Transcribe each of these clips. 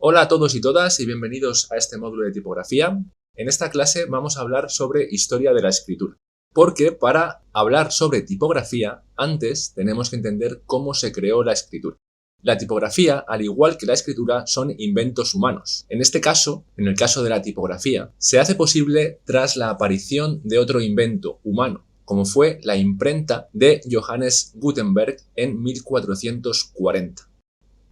Hola a todos y todas y bienvenidos a este módulo de tipografía. En esta clase vamos a hablar sobre historia de la escritura, porque para hablar sobre tipografía, antes tenemos que entender cómo se creó la escritura. La tipografía, al igual que la escritura, son inventos humanos. En este caso, en el caso de la tipografía, se hace posible tras la aparición de otro invento humano, como fue la imprenta de Johannes Gutenberg en 1440.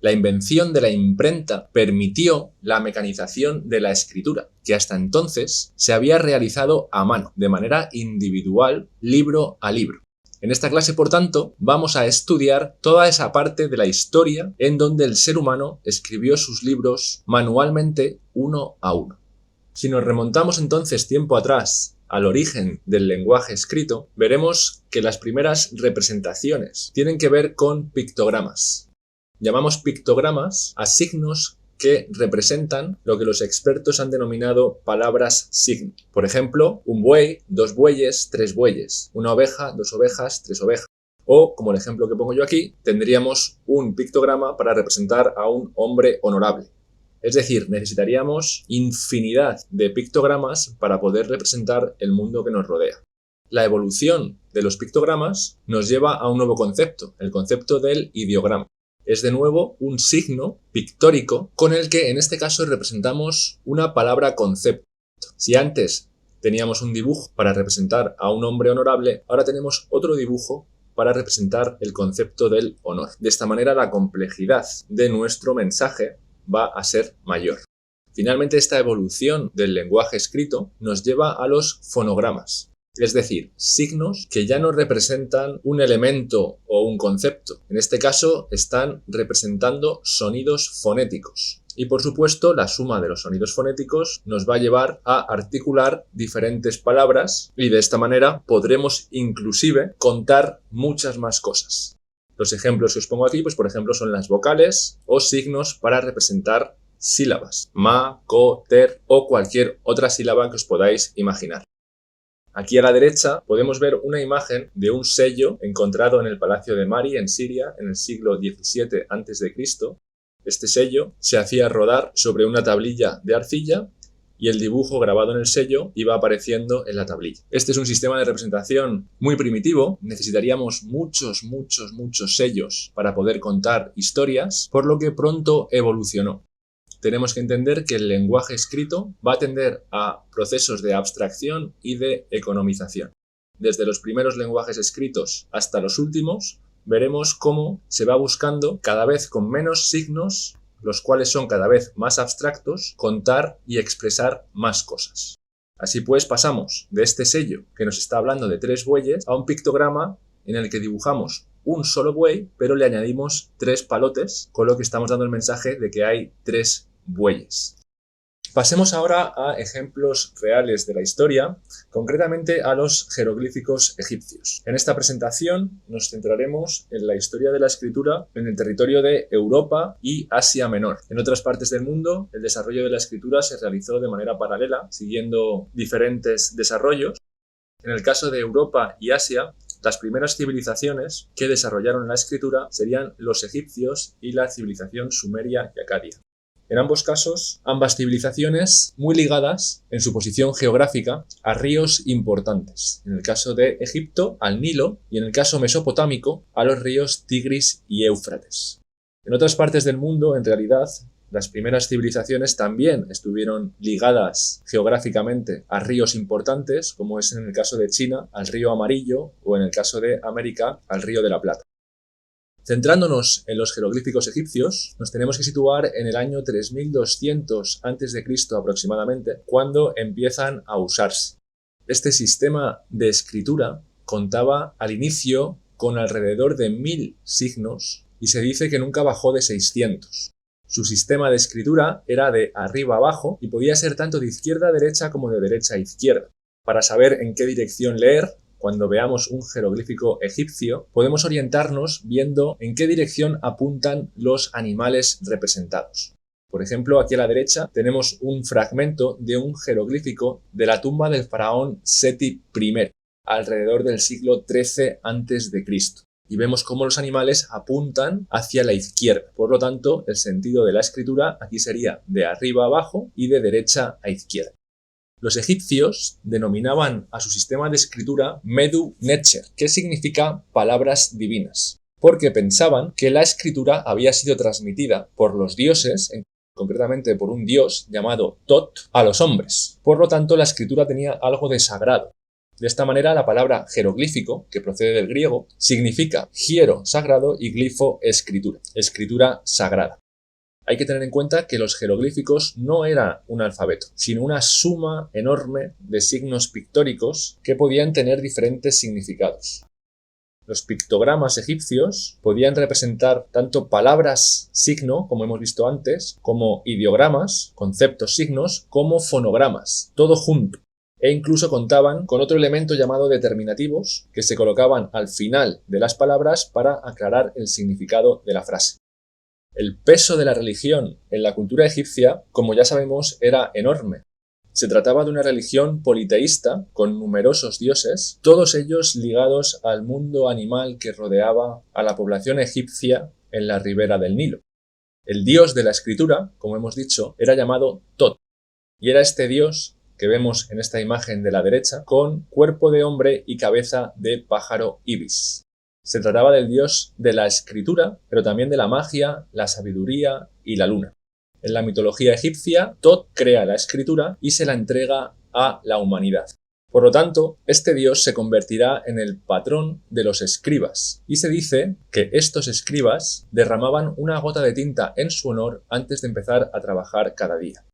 La invención de la imprenta permitió la mecanización de la escritura, que hasta entonces se había realizado a mano, de manera individual, libro a libro. En esta clase, por tanto, vamos a estudiar toda esa parte de la historia en donde el ser humano escribió sus libros manualmente uno a uno. Si nos remontamos entonces tiempo atrás al origen del lenguaje escrito, veremos que las primeras representaciones tienen que ver con pictogramas. Llamamos pictogramas a signos que representan lo que los expertos han denominado palabras signo. Por ejemplo, un buey, dos bueyes, tres bueyes, una oveja, dos ovejas, tres ovejas. O, como el ejemplo que pongo yo aquí, tendríamos un pictograma para representar a un hombre honorable. Es decir, necesitaríamos infinidad de pictogramas para poder representar el mundo que nos rodea. La evolución de los pictogramas nos lleva a un nuevo concepto, el concepto del ideograma. Es de nuevo un signo pictórico con el que en este caso representamos una palabra concepto. Si antes teníamos un dibujo para representar a un hombre honorable, ahora tenemos otro dibujo para representar el concepto del honor. De esta manera la complejidad de nuestro mensaje va a ser mayor. Finalmente, esta evolución del lenguaje escrito nos lleva a los fonogramas. Es decir, signos que ya no representan un elemento o un concepto. En este caso están representando sonidos fonéticos. Y por supuesto, la suma de los sonidos fonéticos nos va a llevar a articular diferentes palabras y de esta manera podremos inclusive contar muchas más cosas. Los ejemplos que os pongo aquí, pues por ejemplo, son las vocales o signos para representar sílabas. Ma, co, ter o cualquier otra sílaba que os podáis imaginar. Aquí a la derecha podemos ver una imagen de un sello encontrado en el Palacio de Mari, en Siria, en el siglo XVII a.C. Este sello se hacía rodar sobre una tablilla de arcilla y el dibujo grabado en el sello iba apareciendo en la tablilla. Este es un sistema de representación muy primitivo. Necesitaríamos muchos sellos para poder contar historias, por lo que pronto evolucionó. Tenemos que entender que el lenguaje escrito va a tender a procesos de abstracción y de economización. Desde los primeros lenguajes escritos hasta los últimos, veremos cómo se va buscando cada vez con menos signos, los cuales son cada vez más abstractos, contar y expresar más cosas. Así pues, pasamos de este sello que nos está hablando de tres bueyes a un pictograma en el que dibujamos un solo buey, pero le añadimos tres palotes, con lo que estamos dando el mensaje de que hay tres bueyes. Pasemos ahora a ejemplos reales de la historia, concretamente a los jeroglíficos egipcios. En esta presentación nos centraremos en la historia de la escritura en el territorio de Europa y Asia Menor. En otras partes del mundo, el desarrollo de la escritura se realizó de manera paralela, siguiendo diferentes desarrollos. En el caso de Europa y Asia, las primeras civilizaciones que desarrollaron la escritura serían los egipcios y la civilización sumeria y acadia. En ambos casos, ambas civilizaciones muy ligadas en su posición geográfica a ríos importantes. En el caso de Egipto, al Nilo, y en el caso mesopotámico, a los ríos Tigris y Éufrates. En otras partes del mundo, en realidad, las primeras civilizaciones también estuvieron ligadas geográficamente a ríos importantes, como es en el caso de China, al río Amarillo, o en el caso de América, al río de la Plata. Centrándonos en los jeroglíficos egipcios, nos tenemos que situar en el año 3200 a.C. aproximadamente, cuando empiezan a usarse. Este sistema de escritura contaba al inicio con alrededor de 1000 signos y se dice que nunca bajó de 600. Su sistema de escritura era de arriba a abajo y podía ser tanto de izquierda a derecha como de derecha a izquierda. Para saber en qué dirección leer, cuando veamos un jeroglífico egipcio, podemos orientarnos viendo en qué dirección apuntan los animales representados. Por ejemplo, aquí a la derecha tenemos un fragmento de un jeroglífico de la tumba del faraón Seti I, alrededor del siglo XIII a.C. y vemos cómo los animales apuntan hacia la izquierda. Por lo tanto, el sentido de la escritura aquí sería de arriba a abajo y de derecha a izquierda. Los egipcios denominaban a su sistema de escritura Medu Neter, que significa palabras divinas, porque pensaban que la escritura había sido transmitida por los dioses, concretamente por un dios llamado Tot, a los hombres. Por lo tanto, la escritura tenía algo de sagrado. De esta manera, la palabra jeroglífico, que procede del griego, significa hiero, sagrado, y glifo, escritura, escritura sagrada. Hay que tener en cuenta que los jeroglíficos no era un alfabeto, sino una suma enorme de signos pictóricos que podían tener diferentes significados. Los pictogramas egipcios podían representar tanto palabras signo, como hemos visto antes, como ideogramas, conceptos signos, como fonogramas, todo junto. E incluso contaban con otro elemento llamado determinativos, que se colocaban al final de las palabras para aclarar el significado de la frase. El peso de la religión en la cultura egipcia, como ya sabemos, era enorme. Se trataba de una religión politeísta con numerosos dioses, todos ellos ligados al mundo animal que rodeaba a la población egipcia en la ribera del Nilo. El dios de la escritura, como hemos dicho, era llamado Tot, y era este dios que vemos en esta imagen de la derecha con cuerpo de hombre y cabeza de pájaro ibis. Se trataba del dios de la escritura, pero también de la magia, la sabiduría y la luna. En la mitología egipcia, Tot crea la escritura y se la entrega a la humanidad. Por lo tanto, este dios se convertirá en el patrón de los escribas, y se dice que estos escribas derramaban una gota de tinta en su honor antes de empezar a trabajar cada día.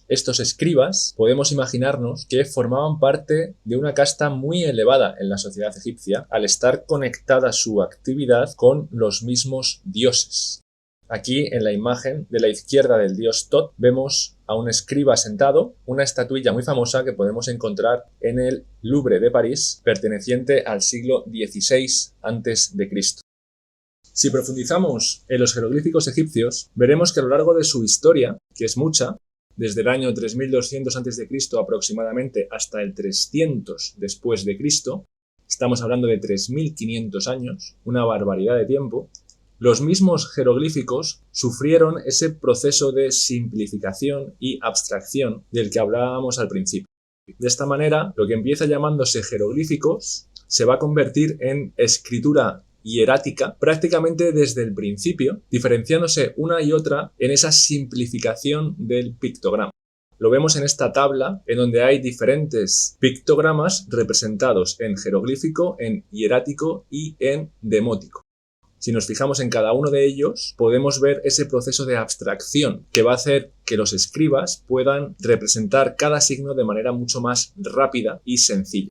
Estos escribas podemos imaginarnos que formaban parte de una casta muy elevada en la sociedad egipcia al estar conectada su actividad con los mismos dioses. Aquí, en la imagen de la izquierda del dios Tot, vemos a un escriba sentado, una estatuilla muy famosa que podemos encontrar en el Louvre de París, perteneciente al siglo XVI a.C. Si profundizamos en los jeroglíficos egipcios, veremos que a lo largo de su historia, que es mucha, desde el año 3200 a.C. aproximadamente hasta el 300 después de Cristo, estamos hablando de 3500 años, una barbaridad de tiempo, los mismos jeroglíficos sufrieron ese proceso de simplificación y abstracción del que hablábamos al principio. De esta manera, lo que empieza llamándose jeroglíficos se va a convertir en escritura hierática prácticamente desde el principio, diferenciándose una y otra en esa simplificación del pictograma. Lo vemos en esta tabla, en donde hay diferentes pictogramas representados en jeroglífico, en hierático y en demótico. Si nos fijamos en cada uno de ellos, podemos ver ese proceso de abstracción que va a hacer que los escribas puedan representar cada signo de manera mucho más rápida y sencilla.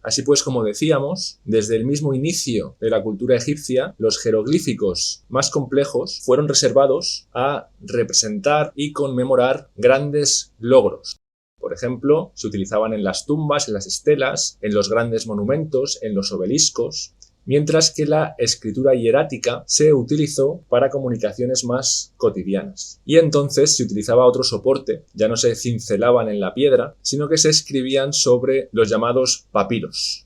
Así pues, como decíamos, desde el mismo inicio de la cultura egipcia, los jeroglíficos más complejos fueron reservados a representar y conmemorar grandes logros. Por ejemplo, se utilizaban en las tumbas, en las estelas, en los grandes monumentos, en los obeliscos, mientras que la escritura hierática se utilizó para comunicaciones más cotidianas. Y entonces se utilizaba otro soporte, ya no se cincelaban en la piedra, sino que se escribían sobre los llamados papiros.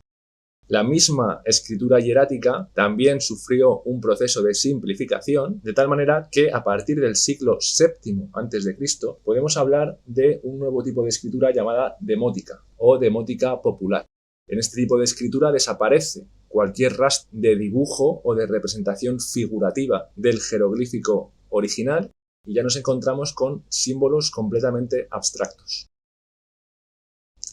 La misma escritura hierática también sufrió un proceso de simplificación, de tal manera que a partir del siglo VII a.C. podemos hablar de un nuevo tipo de escritura llamada demótica o demótica popular. En este tipo de escritura desaparece cualquier rastro de dibujo o de representación figurativa del jeroglífico original y ya nos encontramos con símbolos completamente abstractos.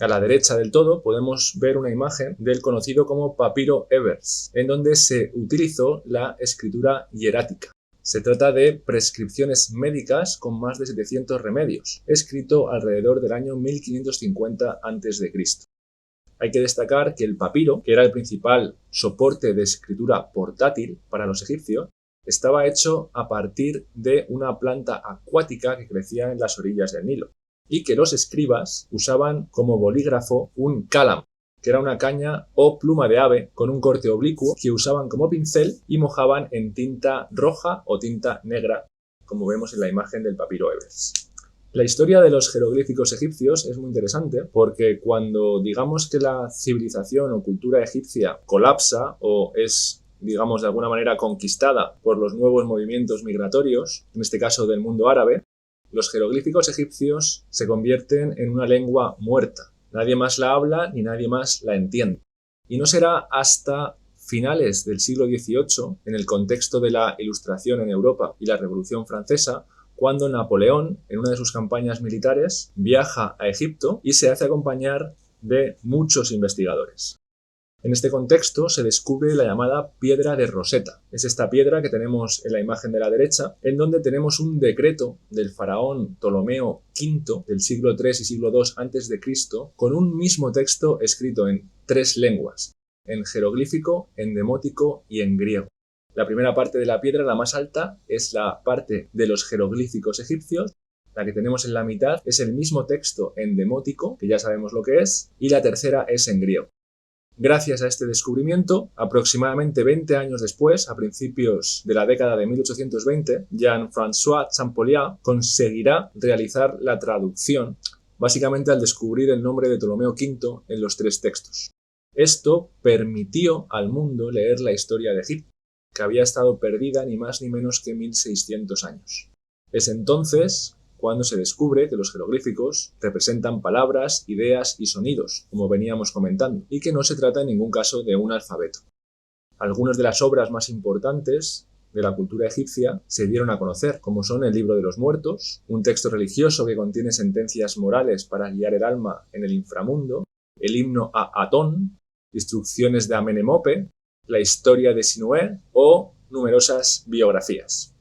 A la derecha del todo podemos ver una imagen del conocido como papiro Ebers, en donde se utilizó la escritura hierática. Se trata de prescripciones médicas con más de 700 remedios, escrito alrededor del año 1550 a.C. Hay que destacar que el papiro, que era el principal soporte de escritura portátil para los egipcios, estaba hecho a partir de una planta acuática que crecía en las orillas del Nilo, y que los escribas usaban como bolígrafo un cálam, que era una caña o pluma de ave con un corte oblicuo que usaban como pincel y mojaban en tinta roja o tinta negra, como vemos en la imagen del papiro Ebers. La historia de los jeroglíficos egipcios es muy interesante porque cuando digamos que la civilización o cultura egipcia colapsa o es digamos de alguna manera conquistada por los nuevos movimientos migratorios, en este caso del mundo árabe, los jeroglíficos egipcios se convierten en una lengua muerta. Nadie más la habla ni nadie más la entiende. Y no será hasta finales del siglo XVIII, en el contexto de la Ilustración en Europa y la Revolución Francesa, cuando Napoleón, en una de sus campañas militares, viaja a Egipto y se hace acompañar de muchos investigadores. En este contexto se descubre la llamada piedra de Rosetta. Es esta piedra que tenemos en la imagen de la derecha, en donde tenemos un decreto del faraón Ptolomeo V del siglo III y siglo II a.C. con un mismo texto escrito en 3 lenguas, en jeroglífico, en demótico y en griego. La primera parte de la piedra, la más alta, es la parte de los jeroglíficos egipcios. La que tenemos en la mitad es el mismo texto en demótico, que ya sabemos lo que es, y la tercera es en griego. Gracias a este descubrimiento, aproximadamente 20 años después, a principios de la década de 1820, Jean-François Champollion conseguirá realizar la traducción, básicamente al descubrir el nombre de Ptolomeo V en los 3 textos. Esto permitió al mundo leer la historia de Egipto, que había estado perdida ni más ni menos que 1600 años. Es entonces cuando se descubre que los jeroglíficos representan palabras, ideas y sonidos, como veníamos comentando, y que no se trata en ningún caso de un alfabeto. Algunas de las obras más importantes de la cultura egipcia se dieron a conocer, como son el Libro de los Muertos, un texto religioso que contiene sentencias morales para guiar el alma en el inframundo, el himno a Atón, instrucciones de Amenemope, la historia de Sinué o numerosas biografías.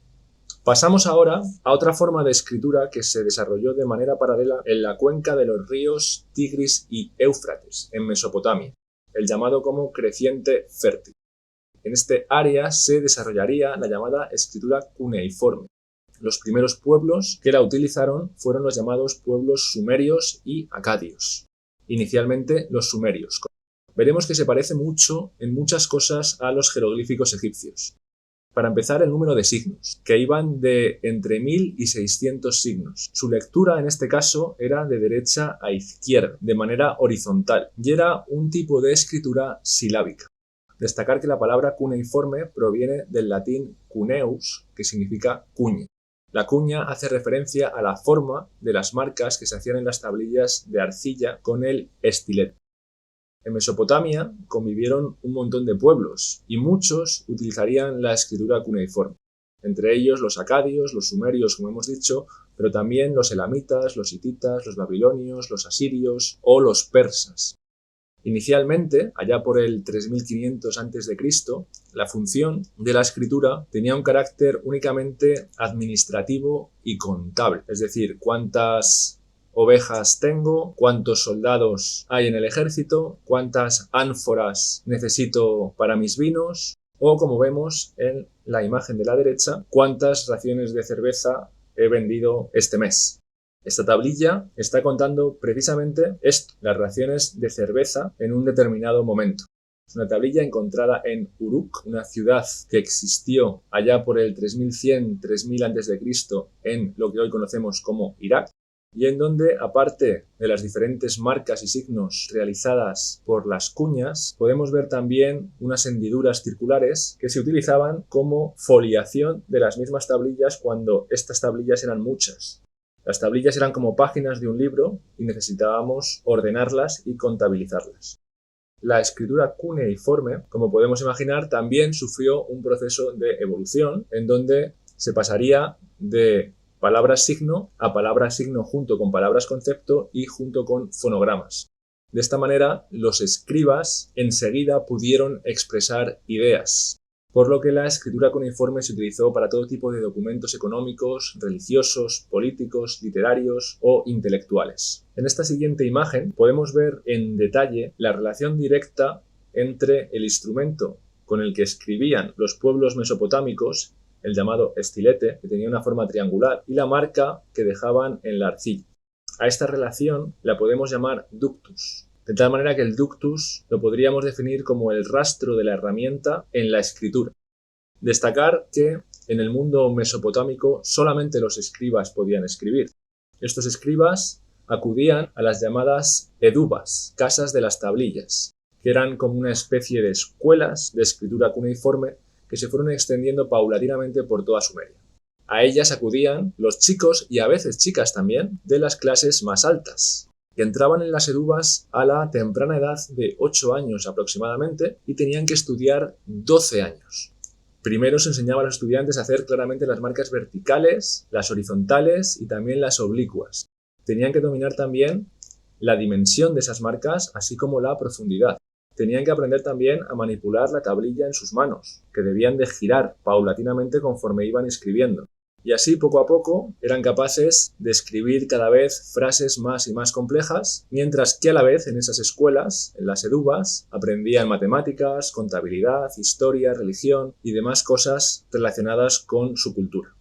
Pasamos ahora a otra forma de escritura que se desarrolló de manera paralela en la cuenca de los ríos Tigris y Éufrates, en Mesopotamia, el llamado como creciente fértil. En este área se desarrollaría la llamada escritura cuneiforme. Los primeros pueblos que la utilizaron fueron los llamados pueblos sumerios y acadios. Inicialmente los sumerios. Veremos que se parece mucho en muchas cosas a los jeroglíficos egipcios. Para empezar, el número de signos, que iban de entre 1000 y 600 signos. Su lectura, en este caso, era de derecha a izquierda, de manera horizontal, y era un tipo de escritura silábica. Destacar que la palabra cuneiforme proviene del latín cuneus, que significa cuña. La cuña hace referencia a la forma de las marcas que se hacían en las tablillas de arcilla con el estilete. En Mesopotamia convivieron un montón de pueblos y muchos utilizarían la escritura cuneiforme, entre ellos los acadios, los sumerios, como hemos dicho, pero también los elamitas, los hititas, los babilonios, los asirios o los persas. Inicialmente, allá por el 3500 a.C., la función de la escritura tenía un carácter únicamente administrativo y contable, es decir, cuántas ovejas tengo, cuántos soldados hay en el ejército, cuántas ánforas necesito para mis vinos, o como vemos en la imagen de la derecha, cuántas raciones de cerveza he vendido este mes. Esta tablilla está contando precisamente esto, las raciones de cerveza en un determinado momento. Es una tablilla encontrada en Uruk, una ciudad que existió allá por el 3100-3000 a.C. en lo que hoy conocemos como Irak, y en donde, aparte de las diferentes marcas y signos realizadas por las cuñas, podemos ver también unas hendiduras circulares que se utilizaban como foliación de las mismas tablillas cuando estas tablillas eran muchas. Las tablillas eran como páginas de un libro y necesitábamos ordenarlas y contabilizarlas. La escritura cuneiforme, como podemos imaginar, también sufrió un proceso de evolución en donde se pasaría de palabras signo a palabras signo junto con palabras concepto y junto con fonogramas. De esta manera, los escribas enseguida pudieron expresar ideas, por lo que la escritura cuneiforme se utilizó para todo tipo de documentos económicos, religiosos, políticos, literarios o intelectuales. En esta siguiente imagen podemos ver en detalle la relación directa entre el instrumento con el que escribían los pueblos mesopotámicos, el llamado estilete, que tenía una forma triangular, y la marca que dejaban en la arcilla. A esta relación la podemos llamar ductus, de tal manera que el ductus lo podríamos definir como el rastro de la herramienta en la escritura. Destacar que en el mundo mesopotámico solamente los escribas podían escribir. Estos escribas acudían a las llamadas edubas, casas de las tablillas, que eran como una especie de escuelas de escritura cuneiforme que se fueron extendiendo paulatinamente por toda Sumeria. A ellas acudían los chicos y a veces chicas también de las clases más altas, que entraban en las eduvas a la temprana edad de 8 años aproximadamente y tenían que estudiar 12 años. Primero se enseñaba a los estudiantes a hacer claramente las marcas verticales, las horizontales y también las oblicuas. Tenían que dominar también la dimensión de esas marcas, así como la profundidad. Tenían que aprender también a manipular la tablilla en sus manos, que debían de girar paulatinamente conforme iban escribiendo. Y así, poco a poco, eran capaces de escribir cada vez frases más y más complejas, mientras que a la vez en esas escuelas, en las eduvas, aprendían matemáticas, contabilidad, historia, religión y demás cosas relacionadas con su cultura.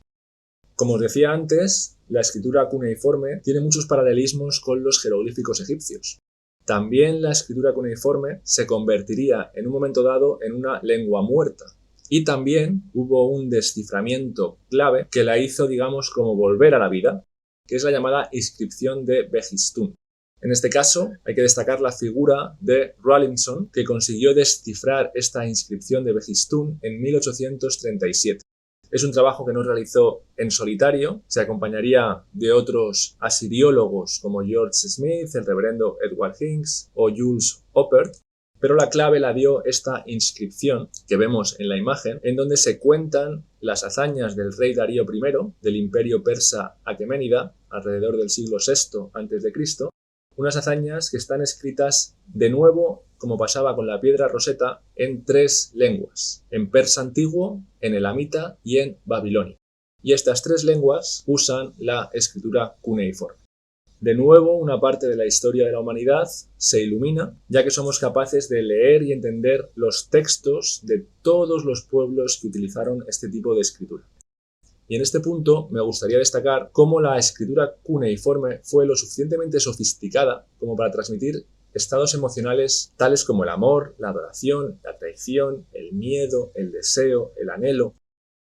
Como os decía antes, la escritura cuneiforme tiene muchos paralelismos con los jeroglíficos egipcios. También la escritura cuneiforme se convertiría en un momento dado en una lengua muerta. Y también hubo un desciframiento clave que la hizo, digamos, como volver a la vida, que es la llamada inscripción de Behistún. En este caso, hay que destacar la figura de Rawlinson, que consiguió descifrar esta inscripción de Behistún en 1837. Es un trabajo que no realizó en solitario, se acompañaría de otros asiriólogos como George Smith, el reverendo Edward Hincks o Jules Oppert, pero la clave la dio esta inscripción que vemos en la imagen, en donde se cuentan las hazañas del rey Darío I del imperio persa aqueménida alrededor del siglo VI a.C., unas hazañas que están escritas de nuevo, como pasaba con la piedra Rosetta, en 3 lenguas, en persa antiguo, en elamita y en babilonio. Y estas 3 lenguas usan la escritura cuneiforme. De nuevo, una parte de la historia de la humanidad se ilumina, ya que somos capaces de leer y entender los textos de todos los pueblos que utilizaron este tipo de escritura. Y en este punto me gustaría destacar cómo la escritura cuneiforme fue lo suficientemente sofisticada como para transmitir estados emocionales tales como el amor, la adoración, la traición, el miedo, el deseo, el anhelo.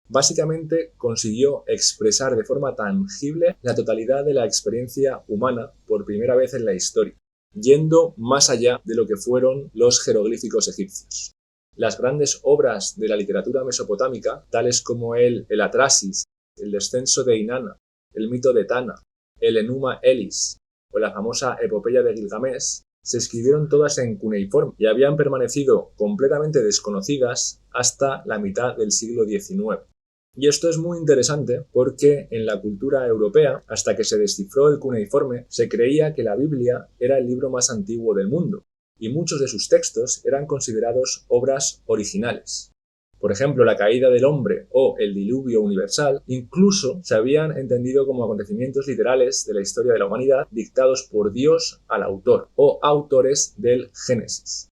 Básicamente consiguió expresar de forma tangible la totalidad de la experiencia humana por primera vez en la historia, yendo más allá de lo que fueron los jeroglíficos egipcios. Las grandes obras de la literatura mesopotámica, tales como el Atrasis, el descenso de Inanna, el mito de Tana, el Enuma Elis o la famosa epopeya de Gilgamesh, se escribieron todas en cuneiforme y habían permanecido completamente desconocidas hasta la mitad del siglo XIX. Y esto es muy interesante porque en la cultura europea, hasta que se descifró el cuneiforme, se creía que la Biblia era el libro más antiguo del mundo, y muchos de sus textos eran considerados obras originales. Por ejemplo, la caída del hombre o el diluvio universal incluso se habían entendido como acontecimientos literales de la historia de la humanidad dictados por Dios al autor o autores del Génesis.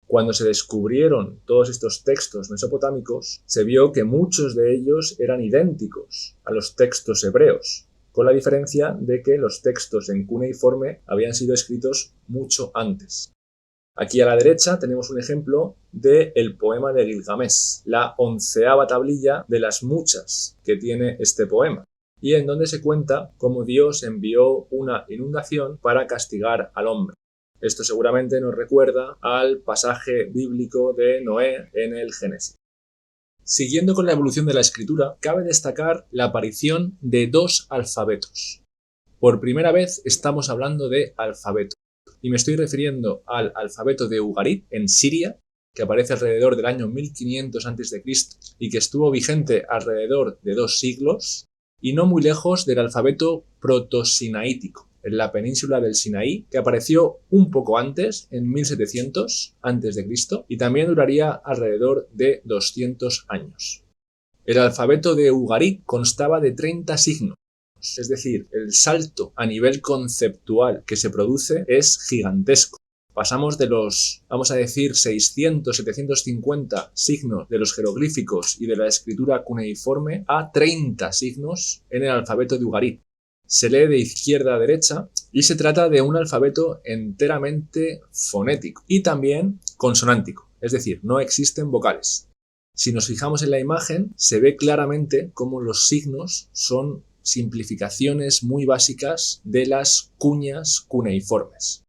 Cuando se descubrieron todos estos textos mesopotámicos, se vio que muchos de ellos eran idénticos a los textos hebreos, con la diferencia de que los textos en cuneiforme habían sido escritos mucho antes. Aquí a la derecha tenemos un ejemplo del poema de Gilgamesh, la 11ª tablilla de las muchas que tiene este poema, y en donde se cuenta cómo Dios envió una inundación para castigar al hombre. Esto seguramente nos recuerda al pasaje bíblico de Noé en el Génesis. Siguiendo con la evolución de la escritura, cabe destacar la aparición de 2 alfabetos. Por primera vez estamos hablando de alfabeto, y me estoy refiriendo al alfabeto de Ugarit en Siria, que aparece alrededor del año 1500 a.C. y que estuvo vigente alrededor de 2 siglos, y no muy lejos del alfabeto protosinaítico, en la península del Sinaí, que apareció un poco antes, en 1700 a.C., y también duraría alrededor de 200 años. El alfabeto de Ugarit constaba de 30 signos, es decir, el salto a nivel conceptual que se produce es gigantesco. Pasamos de los, vamos a decir, 600, 750 signos de los jeroglíficos y de la escritura cuneiforme a 30 signos en el alfabeto de Ugarit. Se lee de izquierda a derecha y se trata de un alfabeto enteramente fonético y también consonántico, es decir, no existen vocales. Si nos fijamos en la imagen, se ve claramente cómo los signos son simplificaciones muy básicas de las cuñas cuneiformes.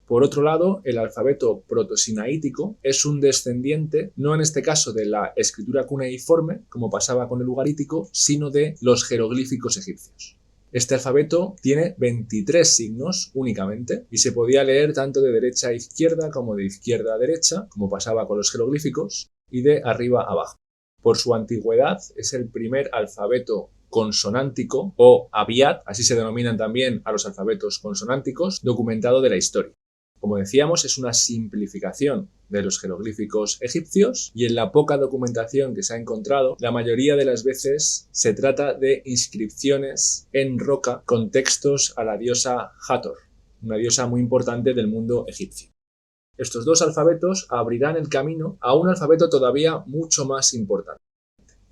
Por otro lado, el alfabeto protosinaítico es un descendiente, no en este caso de la escritura cuneiforme, como pasaba con el ugarítico, sino de los jeroglíficos egipcios. Este alfabeto tiene 23 signos únicamente y se podía leer tanto de derecha a izquierda como de izquierda a derecha, como pasaba con los jeroglíficos, y de arriba a abajo. Por su antigüedad es el primer alfabeto consonántico o abjad, así se denominan también a los alfabetos consonánticos, documentado de la historia. Como decíamos, es una simplificación de los jeroglíficos egipcios y en la poca documentación que se ha encontrado, la mayoría de las veces se trata de inscripciones en roca con textos a la diosa Hathor, una diosa muy importante del mundo egipcio. Estos dos alfabetos abrirán el camino a un alfabeto todavía mucho más importante,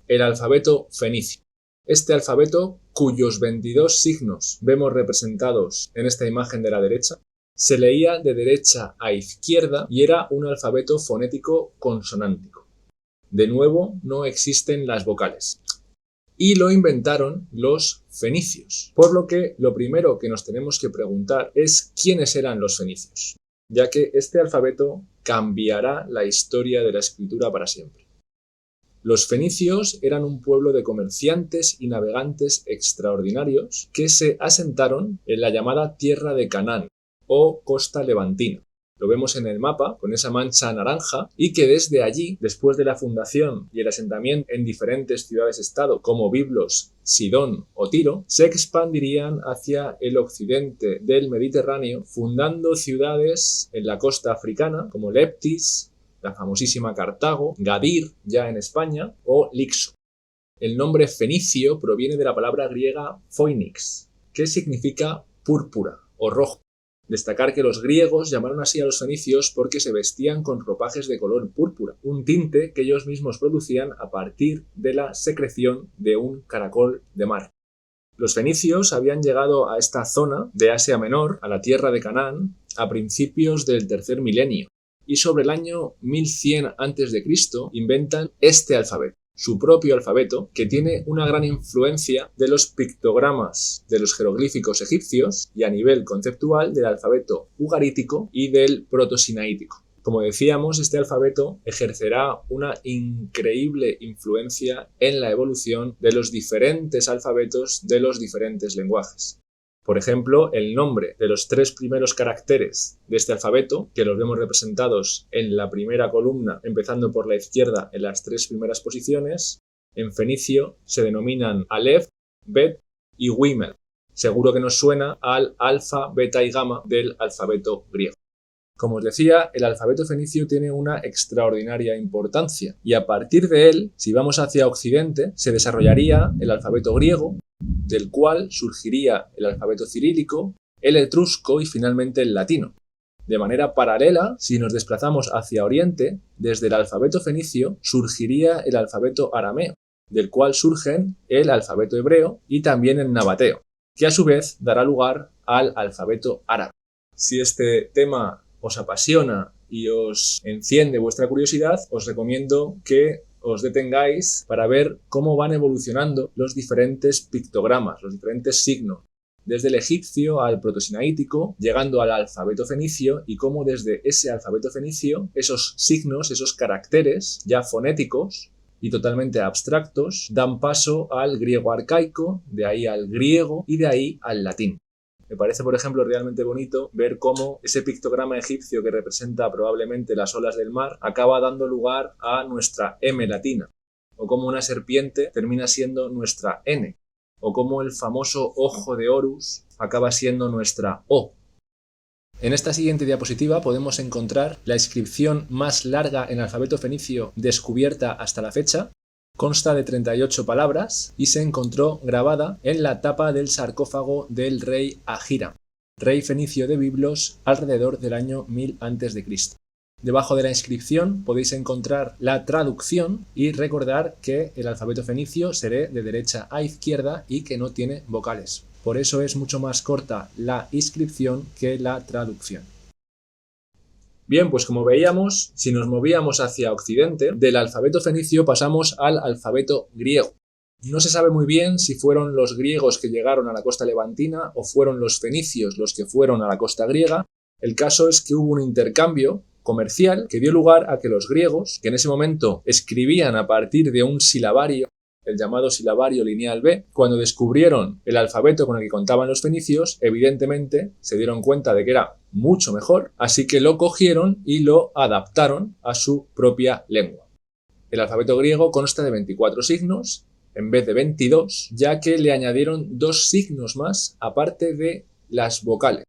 el alfabeto fenicio. Este alfabeto, cuyos 22 signos vemos representados en esta imagen de la derecha, se leía de derecha a izquierda y era un alfabeto fonético consonántico. De nuevo, no existen las vocales. Y lo inventaron los fenicios. Por lo que lo primero que nos tenemos que preguntar es quiénes eran los fenicios, ya que este alfabeto cambiará la historia de la escritura para siempre. Los fenicios eran un pueblo de comerciantes y navegantes extraordinarios que se asentaron en la llamada tierra de Canaán, o costa levantina. Lo vemos en el mapa con esa mancha naranja y que desde allí, después de la fundación y el asentamiento en diferentes ciudades-estado como Biblos, Sidón o Tiro, se expandirían hacia el occidente del Mediterráneo, fundando ciudades en la costa africana como Leptis, la famosísima Cartago, Gadir, ya en España, o Lixo. El nombre fenicio proviene de la palabra griega phoenix, que significa púrpura o rojo. Destacar que los griegos llamaron así a los fenicios porque se vestían con ropajes de color púrpura, un tinte que ellos mismos producían a partir de la secreción de un caracol de mar. Los fenicios habían llegado a esta zona de Asia Menor, a la tierra de Canaán, a principios del tercer milenio, y sobre el año 1100 a.C. inventan este alfabeto, su propio alfabeto, que tiene una gran influencia de los pictogramas de los jeroglíficos egipcios y a nivel conceptual del alfabeto ugarítico y del protosinaítico. Como decíamos, este alfabeto ejercerá una increíble influencia en la evolución de los diferentes alfabetos de los diferentes lenguajes. Por ejemplo, el nombre de los 3 primeros caracteres de este alfabeto, que los vemos representados en la primera columna, empezando por la izquierda en las 3 primeras posiciones, en fenicio se denominan Aleph, Bet y Gimel. Seguro que nos suena al alfa, beta y gamma del alfabeto griego. Como os decía, el alfabeto fenicio tiene una extraordinaria importancia y a partir de él, si vamos hacia Occidente, se desarrollaría el alfabeto griego, del cual surgiría el alfabeto cirílico, el etrusco y finalmente el latino. De manera paralela, si nos desplazamos hacia Oriente, desde el alfabeto fenicio surgiría el alfabeto arameo, del cual surgen el alfabeto hebreo y también el nabateo, que a su vez dará lugar al alfabeto árabe. Si este tema os apasiona y os enciende vuestra curiosidad, os recomiendo que os detengáis para ver cómo van evolucionando los diferentes pictogramas, los diferentes signos, desde el egipcio al protosinaítico, llegando al alfabeto fenicio y cómo desde ese alfabeto fenicio, esos signos, esos caracteres ya fonéticos y totalmente abstractos, dan paso al griego arcaico, de ahí al griego y de ahí al latín. Me parece, por ejemplo, realmente bonito ver cómo ese pictograma egipcio que representa probablemente las olas del mar acaba dando lugar a nuestra M latina, o cómo una serpiente termina siendo nuestra N, o cómo el famoso ojo de Horus acaba siendo nuestra O. En esta siguiente diapositiva podemos encontrar la inscripción más larga en alfabeto fenicio descubierta hasta la fecha. Consta de 38 palabras y se encontró grabada en la tapa del sarcófago del rey Agira, rey fenicio de Biblos, alrededor del año 1000 a.C. Debajo de la inscripción podéis encontrar la traducción y recordar que el alfabeto fenicio se lee de derecha a izquierda y que no tiene vocales. Por eso es mucho más corta la inscripción que la traducción. Bien, pues como veíamos, si nos movíamos hacia Occidente, del alfabeto fenicio pasamos al alfabeto griego. No se sabe muy bien si fueron los griegos que llegaron a la costa levantina o fueron los fenicios los que fueron a la costa griega, El caso es que hubo un intercambio comercial que dio lugar a que los griegos, que en ese momento escribían a partir de un silabario, el llamado silabario lineal B, cuando descubrieron el alfabeto con el que contaban los fenicios, evidentemente se dieron cuenta de que era mucho mejor, así que lo cogieron y lo adaptaron a su propia lengua. El alfabeto griego consta de 24 signos, en vez de 22, ya que le añadieron 2 signos más aparte de las vocales.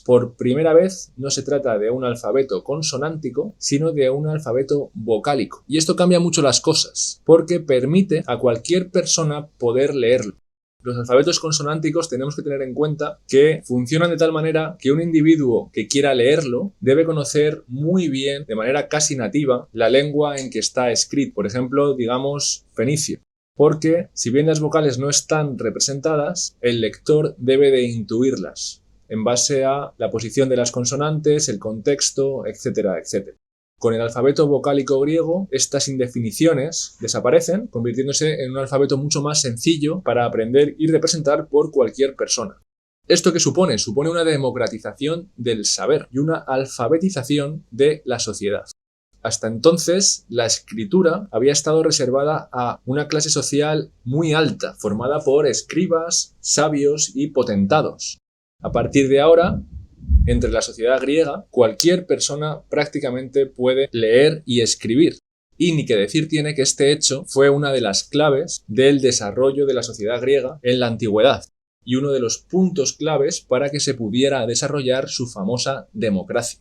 Por primera vez no se trata de un alfabeto consonántico, sino de un alfabeto vocálico. Y esto cambia mucho las cosas, porque permite a cualquier persona poder leerlo. Los alfabetos consonánticos tenemos que tener en cuenta que funcionan de tal manera que un individuo que quiera leerlo debe conocer muy bien, de manera casi nativa, la lengua en que está escrito. Por ejemplo, digamos, fenicio. Porque si bien las vocales no están representadas, el lector debe de intuirlas en base a la posición de las consonantes, el contexto, etcétera, etcétera. Con el alfabeto vocálico griego, estas indefiniciones desaparecen, convirtiéndose en un alfabeto mucho más sencillo para aprender y representar por cualquier persona. ¿Esto qué supone? Supone una democratización del saber y una alfabetización de la sociedad. Hasta entonces, la escritura había estado reservada a una clase social muy alta, formada por escribas, sabios y potentados. A partir de ahora, entre la sociedad griega, cualquier persona prácticamente puede leer y escribir. Y ni que decir tiene que este hecho fue una de las claves del desarrollo de la sociedad griega en la antigüedad y uno de los puntos claves para que se pudiera desarrollar su famosa democracia.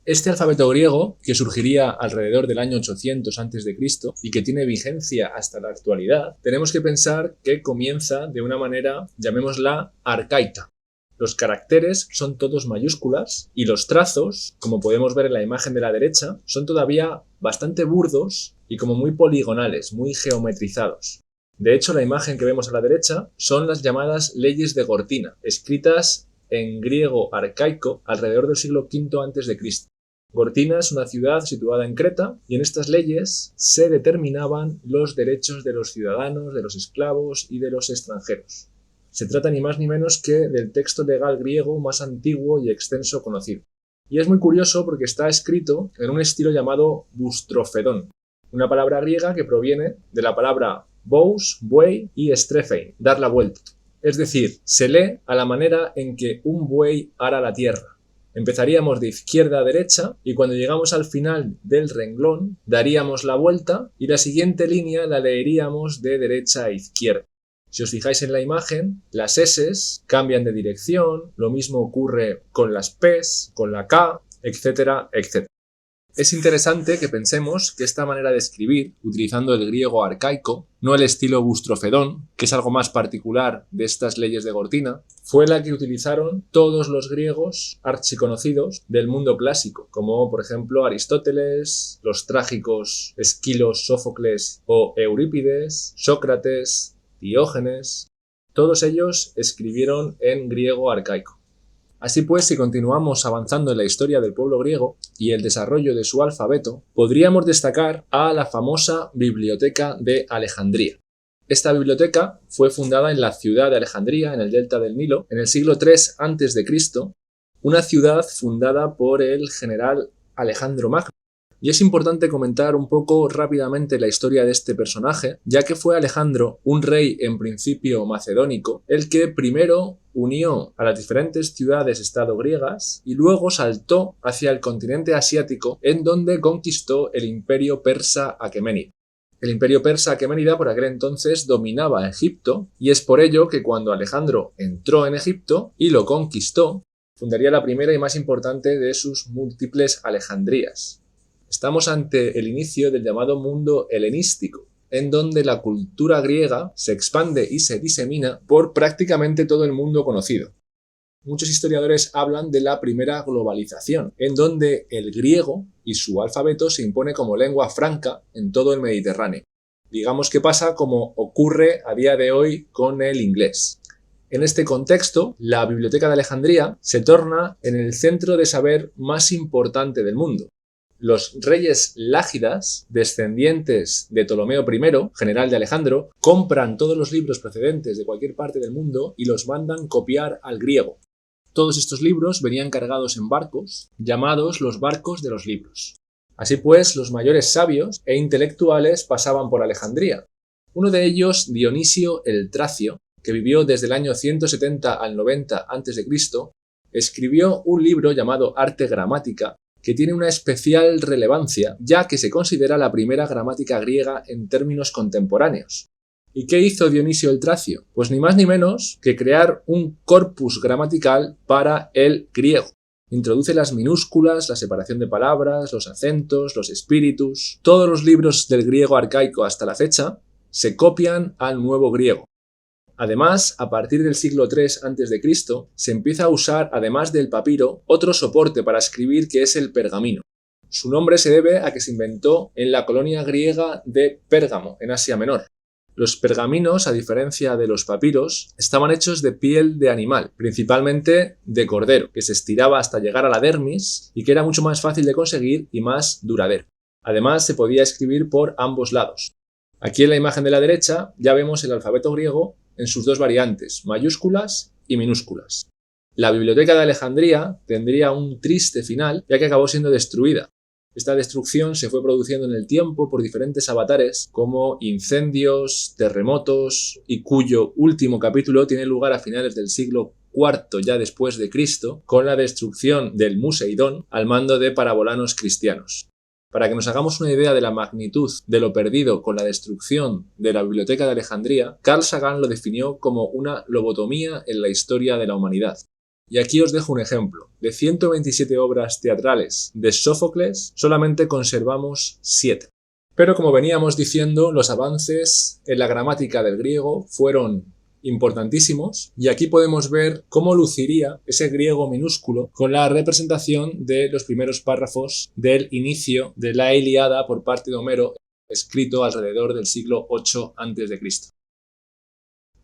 Este alfabeto griego, que surgiría alrededor del año 800 a.C. y que tiene vigencia hasta la actualidad, tenemos que pensar que comienza de una manera, llamémosla, arcaica. Los caracteres son todos mayúsculas y los trazos, como podemos ver en la imagen de la derecha, son todavía bastante burdos y como muy poligonales, muy geometrizados. De hecho, la imagen que vemos a la derecha son las llamadas leyes de Gortina, escritas en griego arcaico alrededor del siglo V a.C. Gortina es una ciudad situada en Creta y en estas leyes se determinaban los derechos de los ciudadanos, de los esclavos y de los extranjeros. Se trata ni más ni menos que del texto legal griego más antiguo y extenso conocido. Y es muy curioso porque está escrito en un estilo llamado bustrofedón, una palabra griega que proviene de la palabra bous, buey y strephein, dar la vuelta. Es decir, se lee a la manera en que un buey ara la tierra. Empezaríamos de izquierda a derecha y cuando llegamos al final del renglón daríamos la vuelta y la siguiente línea la leeríamos de derecha a izquierda. Si os fijáis en la imagen, las S cambian de dirección, lo mismo ocurre con las P, con la K, etcétera, etcétera. Es interesante que pensemos que esta manera de escribir, utilizando el griego arcaico, no el estilo bustrofedón, que es algo más particular de estas leyes de Gortina, fue la que utilizaron todos los griegos archiconocidos del mundo clásico, como por ejemplo Aristóteles, los trágicos Esquilos, Sófocles o Eurípides, Sócrates, Diógenes. Todos ellos escribieron en griego arcaico. Así pues, si continuamos avanzando en la historia del pueblo griego y el desarrollo de su alfabeto, podríamos destacar a la famosa Biblioteca de Alejandría. Esta biblioteca fue fundada en la ciudad de Alejandría, en el delta del Nilo, en el siglo III a.C., una ciudad fundada por el general Alejandro Magno. Y es importante comentar un poco rápidamente la historia de este personaje, ya que fue Alejandro, un rey en principio macedónico, el que primero unió a las diferentes ciudades-estado griegas y luego saltó hacia el continente asiático, en donde conquistó el imperio persa aqueménida. El imperio persa aqueménida por aquel entonces dominaba Egipto y es por ello que cuando Alejandro entró en Egipto y lo conquistó, fundaría la primera y más importante de sus múltiples Alejandrías. Estamos ante el inicio del llamado mundo helenístico, en donde la cultura griega se expande y se disemina por prácticamente todo el mundo conocido. Muchos historiadores hablan de la primera globalización, en donde el griego y su alfabeto se impone como lengua franca en todo el Mediterráneo. Digamos que pasa como ocurre a día de hoy con el inglés. En este contexto, la Biblioteca de Alejandría se torna en el centro de saber más importante del mundo. Los reyes lágidas, descendientes de Ptolomeo I, general de Alejandro, compran todos los libros procedentes de cualquier parte del mundo y los mandan copiar al griego. Todos estos libros venían cargados en barcos, llamados los barcos de los libros. Así pues, los mayores sabios e intelectuales pasaban por Alejandría. Uno de ellos, Dionisio el Tracio, que vivió desde el año 170 al 90 a.C., escribió un libro llamado Arte Gramática, que tiene una especial relevancia, ya que se considera la primera gramática griega en términos contemporáneos. ¿Y qué hizo Dionisio el Tracio? Pues ni más ni menos que crear un corpus gramatical para el griego. Introduce las minúsculas, la separación de palabras, los acentos, los espíritus. Todos los libros del griego arcaico hasta la fecha se copian al nuevo griego. Además, a partir del siglo III a.C., se empieza a usar, además del papiro, otro soporte para escribir que es el pergamino. Su nombre se debe a que se inventó en la colonia griega de Pérgamo, en Asia Menor. Los pergaminos, a diferencia de los papiros, estaban hechos de piel de animal, principalmente de cordero, que se estiraba hasta llegar a la dermis y que era mucho más fácil de conseguir y más duradero. Además, se podía escribir por ambos lados. Aquí en la imagen de la derecha ya vemos el alfabeto griego en sus dos variantes, mayúsculas y minúsculas. La biblioteca de Alejandría tendría un triste final, ya que acabó siendo destruida. Esta destrucción se fue produciendo en el tiempo por diferentes avatares, como incendios, terremotos, y cuyo último capítulo tiene lugar a finales del siglo IV ya después de Cristo, con la destrucción del Museidón al mando de parabolanos cristianos. Para que nos hagamos una idea de la magnitud de lo perdido con la destrucción de la Biblioteca de Alejandría, Carl Sagan lo definió como una lobotomía en la historia de la humanidad. Y aquí os dejo un ejemplo. De 127 obras teatrales de Sófocles, solamente conservamos 7. Pero como veníamos diciendo, los avances en la gramática del griego fueron importantísimos, y aquí podemos ver cómo luciría ese griego minúsculo con la representación de los primeros párrafos del inicio de la Ilíada por parte de Homero, escrito alrededor del siglo VIII a.C.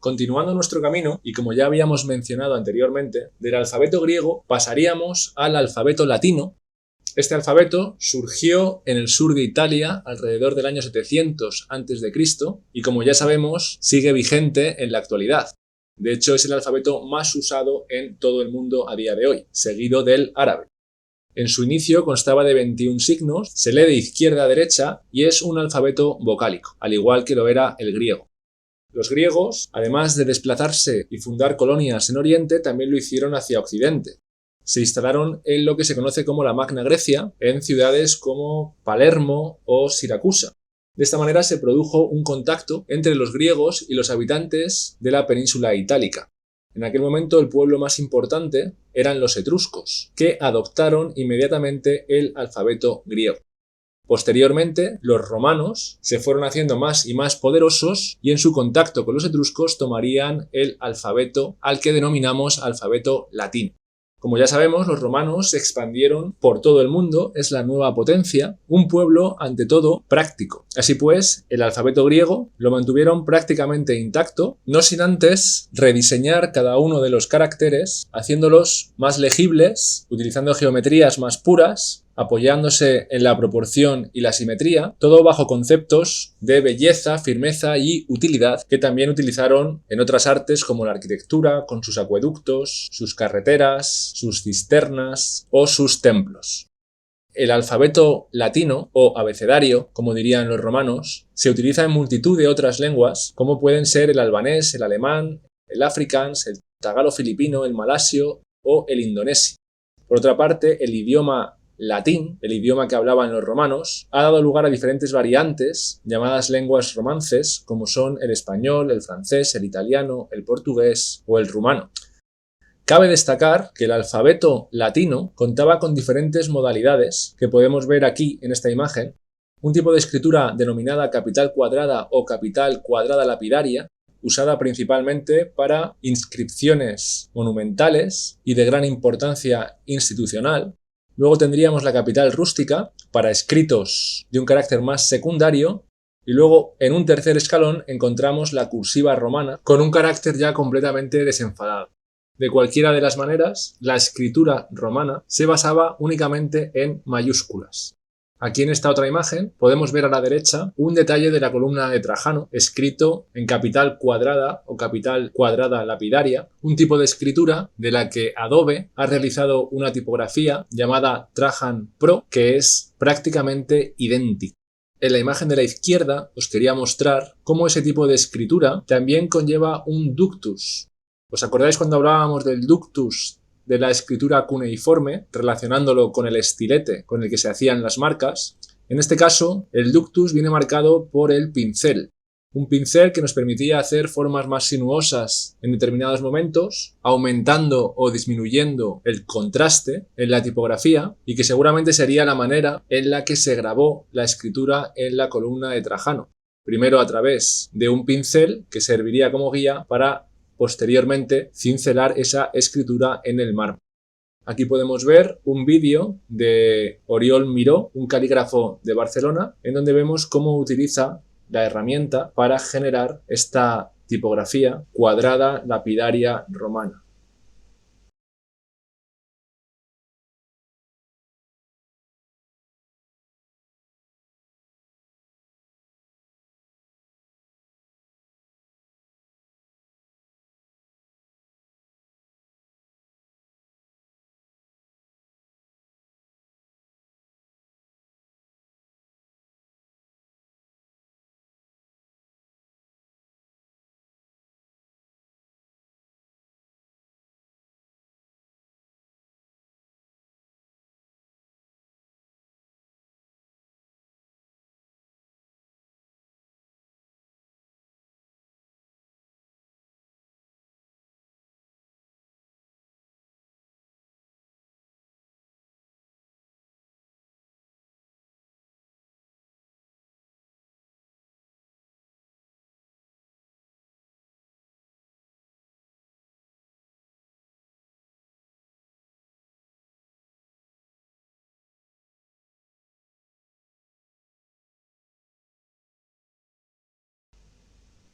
Continuando nuestro camino, y como ya habíamos mencionado anteriormente, del alfabeto griego pasaríamos al alfabeto latino. Este alfabeto surgió en el sur de Italia alrededor del año 700 a.C. y, como ya sabemos, sigue vigente en la actualidad. De hecho, es el alfabeto más usado en todo el mundo a día de hoy, seguido del árabe. En su inicio constaba de 21 signos, se lee de izquierda a derecha y es un alfabeto vocálico, al igual que lo era el griego. Los griegos, además de desplazarse y fundar colonias en Oriente, también lo hicieron hacia Occidente. Se instalaron en lo que se conoce como la Magna Grecia, en ciudades como Palermo o Siracusa. De esta manera se produjo un contacto entre los griegos y los habitantes de la península itálica. En aquel momento el pueblo más importante eran los etruscos, que adoptaron inmediatamente el alfabeto griego. Posteriormente, los romanos se fueron haciendo más y más poderosos y en su contacto con los etruscos tomarían el alfabeto al que denominamos alfabeto latino. Como ya sabemos, los romanos se expandieron por todo el mundo, es la nueva potencia, un pueblo ante todo práctico. Así pues, el alfabeto griego lo mantuvieron prácticamente intacto, no sin antes rediseñar cada uno de los caracteres, haciéndolos más legibles, utilizando geometrías más puras, apoyándose en la proporción y la simetría, todo bajo conceptos de belleza, firmeza y utilidad que también utilizaron en otras artes como la arquitectura, con sus acueductos, sus carreteras, sus cisternas o sus templos. El alfabeto latino, o abecedario, como dirían los romanos, se utiliza en multitud de otras lenguas, como pueden ser el albanés, el alemán, el afrikáans, el tagalo-filipino, el malasio o el indonesio. Por otra parte, el idioma latín, el idioma que hablaban los romanos, ha dado lugar a diferentes variantes llamadas lenguas romances, como son el español, el francés, el italiano, el portugués o el rumano. Cabe destacar que el alfabeto latino contaba con diferentes modalidades que podemos ver aquí en esta imagen. Un tipo de escritura denominada capital cuadrada o capital cuadrada lapidaria, usada principalmente para inscripciones monumentales y de gran importancia institucional. Luego tendríamos la capital rústica para escritos de un carácter más secundario y luego en un tercer escalón encontramos la cursiva romana con un carácter ya completamente desenfadado. De cualquiera de las maneras, la escritura romana se basaba únicamente en mayúsculas. Aquí en esta otra imagen podemos ver a la derecha un detalle de la columna de Trajano, escrito en capital cuadrada o capital cuadrada lapidaria, un tipo de escritura de la que Adobe ha realizado una tipografía llamada Trajan Pro, que es prácticamente idéntica. En la imagen de la izquierda os quería mostrar cómo ese tipo de escritura también conlleva un ductus. ¿Os acordáis cuando hablábamos del ductus de la escritura cuneiforme, relacionándolo con el estilete con el que se hacían las marcas? En este caso, el ductus viene marcado por el pincel. Un pincel que nos permitía hacer formas más sinuosas en determinados momentos, aumentando o disminuyendo el contraste en la tipografía, y que seguramente sería la manera en la que se grabó la escritura en la columna de Trajano. Primero a través de un pincel que serviría como guía para posteriormente cincelar esa escritura en el mármol. Aquí podemos ver un vídeo de Oriol Miró, un calígrafo de Barcelona, en donde vemos cómo utiliza la herramienta para generar esta tipografía cuadrada lapidaria romana.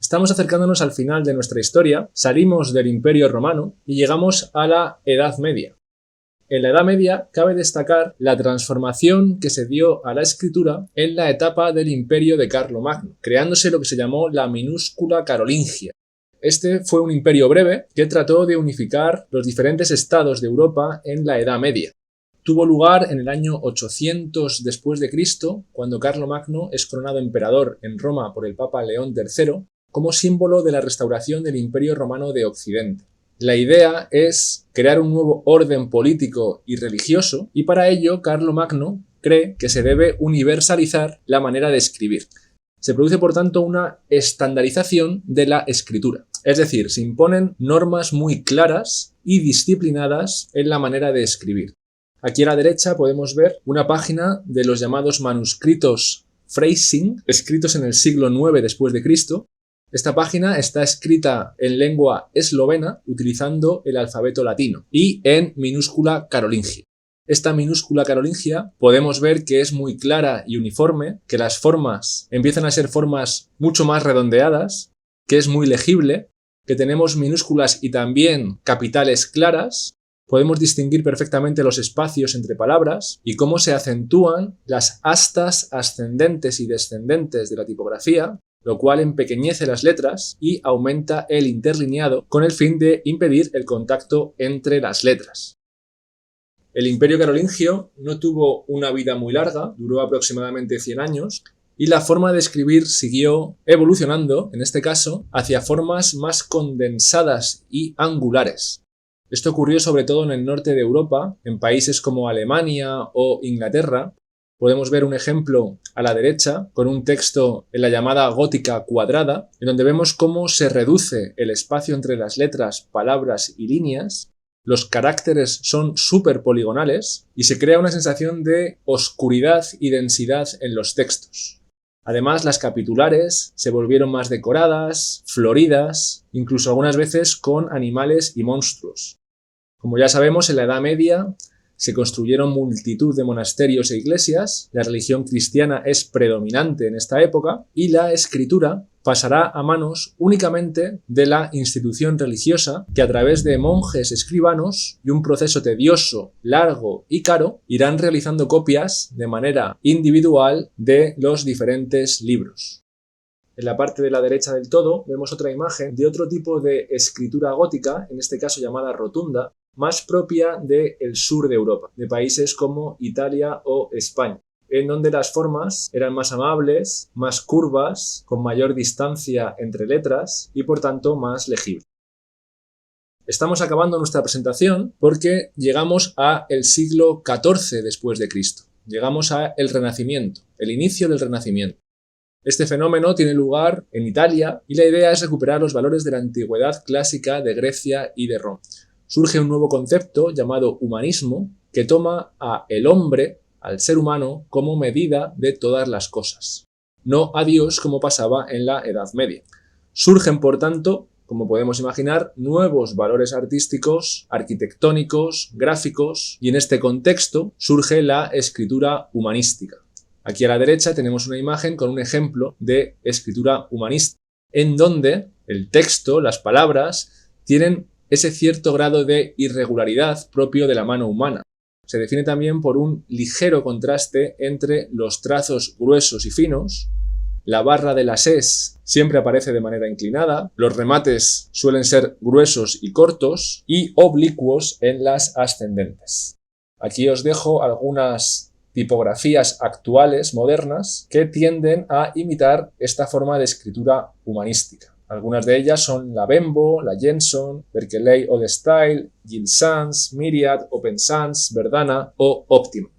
Estamos acercándonos al final de nuestra historia, salimos del Imperio Romano y llegamos a la Edad Media. En la Edad Media cabe destacar la transformación que se dio a la escritura en la etapa del imperio de Carlomagno, creándose lo que se llamó la minúscula carolingia. Este fue un imperio breve que trató de unificar los diferentes estados de Europa en la Edad Media. Tuvo lugar en el año 800 después de Cristo, cuando Carlomagno es coronado emperador en Roma por el Papa León III, como símbolo de la restauración del Imperio Romano de Occidente. La idea es crear un nuevo orden político y religioso, y para ello Carlomagno cree que se debe universalizar la manera de escribir. Se produce, por tanto, una estandarización de la escritura. Es decir, se imponen normas muy claras y disciplinadas en la manera de escribir. Aquí a la derecha podemos ver una página de los llamados manuscritos Freising, escritos en el siglo IX después de Cristo. Esta página está escrita en lengua eslovena utilizando el alfabeto latino y en minúscula carolingia. Esta minúscula carolingia podemos ver que es muy clara y uniforme, que las formas empiezan a ser formas mucho más redondeadas, que es muy legible, que tenemos minúsculas y también capitales claras. Podemos distinguir perfectamente los espacios entre palabras y cómo se acentúan las astas ascendentes y descendentes de la tipografía, lo cual empequeñece las letras y aumenta el interlineado con el fin de impedir el contacto entre las letras. El Imperio Carolingio no tuvo una vida muy larga, duró aproximadamente 100 años, y la forma de escribir siguió evolucionando, en este caso, hacia formas más condensadas y angulares. Esto ocurrió sobre todo en el norte de Europa, en países como Alemania o Inglaterra. Podemos ver un ejemplo a la derecha con un texto en la llamada gótica cuadrada, en donde vemos cómo se reduce el espacio entre las letras, palabras y líneas. Los caracteres son súper poligonales y se crea una sensación de oscuridad y densidad en los textos. Además, las capitulares se volvieron más decoradas, floridas, incluso algunas veces con animales y monstruos. Como ya sabemos, en la Edad Media se construyeron multitud de monasterios e iglesias, la religión cristiana es predominante en esta época y la escritura pasará a manos únicamente de la institución religiosa que a través de monjes escribanos y un proceso tedioso, largo y caro irán realizando copias de manera individual de los diferentes libros. En la parte de la derecha del todo vemos otra imagen de otro tipo de escritura gótica, en este caso llamada rotunda, más propia del sur de Europa, de países como Italia o España, en donde las formas eran más amables, más curvas, con mayor distancia entre letras y por tanto más legibles. Estamos acabando nuestra presentación porque llegamos al siglo XIV después de Cristo. Llegamos al Renacimiento, el inicio del Renacimiento. Este fenómeno tiene lugar en Italia y la idea es recuperar los valores de la antigüedad clásica de Grecia y de Roma. Surge un nuevo concepto llamado humanismo que toma a el hombre, al ser humano, como medida de todas las cosas, no a Dios como pasaba en la Edad Media. Surgen, por tanto, como podemos imaginar, nuevos valores artísticos, arquitectónicos, gráficos, y en este contexto surge la escritura humanística. Aquí a la derecha tenemos una imagen con un ejemplo de escritura humanista, en donde el texto, las palabras, tienen ese cierto grado de irregularidad propio de la mano humana. Se define también por un ligero contraste entre los trazos gruesos y finos, la barra de las es siempre aparece de manera inclinada, los remates suelen ser gruesos y cortos y oblicuos en las ascendentes. Aquí os dejo algunas tipografías actuales, modernas, que tienden a imitar esta forma de escritura humanística. Algunas de ellas son la Bembo, la Jenson, Berkeley Old Style, Gill Sans, Myriad, Open Sans, Verdana o Optima.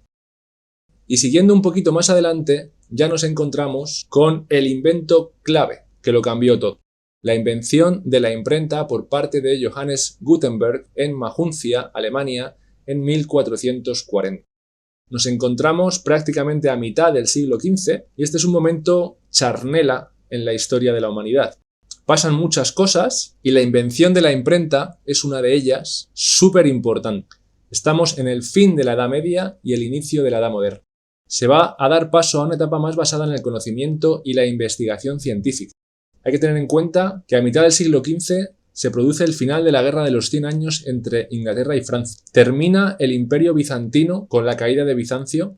Y siguiendo un poquito más adelante, ya nos encontramos con el invento clave que lo cambió todo. La invención de la imprenta por parte de Johannes Gutenberg en Maguncia, Alemania, en 1440. Nos encontramos prácticamente a mitad del siglo XV y este es un momento charnela en la historia de la humanidad. Pasan muchas cosas y la invención de la imprenta es una de ellas súper importante. Estamos en el fin de la Edad Media y el inicio de la Edad Moderna. Se va a dar paso a una etapa más basada en el conocimiento y la investigación científica. Hay que tener en cuenta que a mitad del siglo XV se produce el final de la Guerra de los 100 años entre Inglaterra y Francia. Termina el Imperio Bizantino con la caída de Bizancio,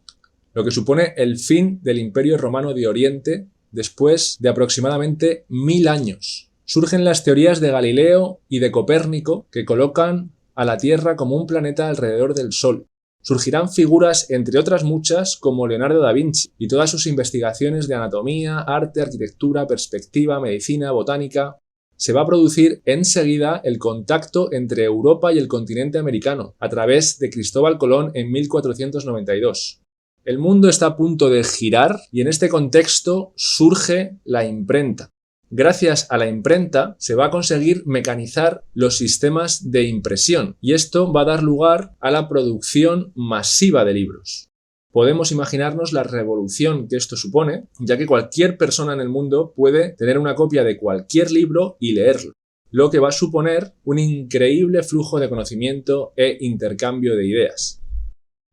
lo que supone el fin del Imperio Romano de Oriente después de aproximadamente 1000 años. Surgen las teorías de Galileo y de Copérnico que colocan a la Tierra como un planeta alrededor del Sol. Surgirán figuras, entre otras muchas, como Leonardo da Vinci y todas sus investigaciones de anatomía, arte, arquitectura, perspectiva, medicina, botánica. Se va a producir enseguida el contacto entre Europa y el continente americano, a través de Cristóbal Colón en 1492. El mundo está a punto de girar y en este contexto surge la imprenta. Gracias a la imprenta se va a conseguir mecanizar los sistemas de impresión y esto va a dar lugar a la producción masiva de libros. Podemos imaginarnos la revolución que esto supone, ya que cualquier persona en el mundo puede tener una copia de cualquier libro y leerlo, lo que va a suponer un increíble flujo de conocimiento e intercambio de ideas.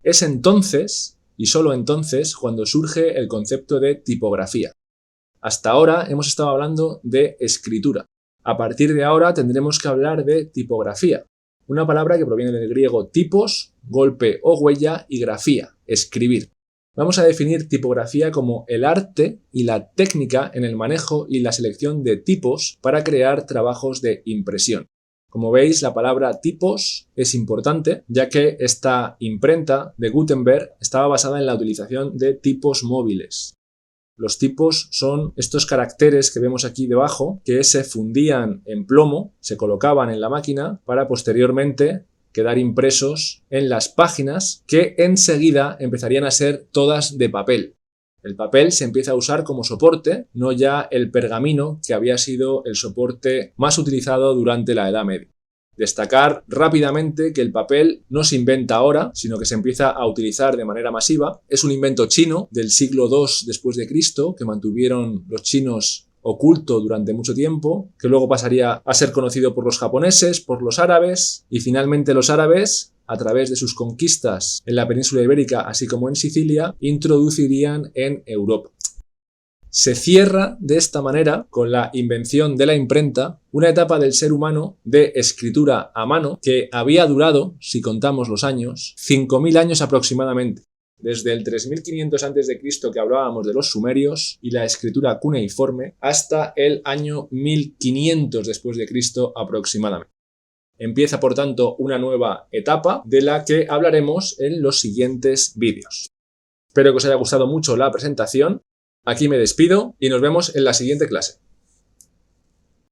Es entonces, y solo entonces, cuando surge el concepto de tipografía. Hasta ahora hemos estado hablando de escritura. A partir de ahora tendremos que hablar de tipografía, una palabra que proviene del griego tipos, golpe o huella, y grafía, escribir. Vamos a definir tipografía como el arte y la técnica en el manejo y la selección de tipos para crear trabajos de impresión. Como veis, la palabra tipos es importante, ya que esta imprenta de Gutenberg estaba basada en la utilización de tipos móviles. Los tipos son estos caracteres que vemos aquí debajo, que se fundían en plomo, se colocaban en la máquina para posteriormente quedar impresos en las páginas que enseguida empezarían a ser todas de papel. El papel se empieza a usar como soporte, no ya el pergamino, que había sido el soporte más utilizado durante la Edad Media. Destacar rápidamente que el papel no se inventa ahora, sino que se empieza a utilizar de manera masiva. Es un invento chino del siglo II después de Cristo, que mantuvieron los chinos oculto durante mucho tiempo, que luego pasaría a ser conocido por los japoneses, por los árabes, y finalmente los árabes, a través de sus conquistas en la península ibérica, así como en Sicilia, introducirían en Europa. Se cierra de esta manera, con la invención de la imprenta, una etapa del ser humano de escritura a mano que había durado, si contamos los años, 5.000 años aproximadamente. Desde el 3500 a.C. que hablábamos de los sumerios y la escritura cuneiforme hasta el año 1500 después de Cristo aproximadamente. Empieza, por tanto, una nueva etapa de la que hablaremos en los siguientes vídeos. Espero que os haya gustado mucho la presentación. Aquí me despido y nos vemos en la siguiente clase.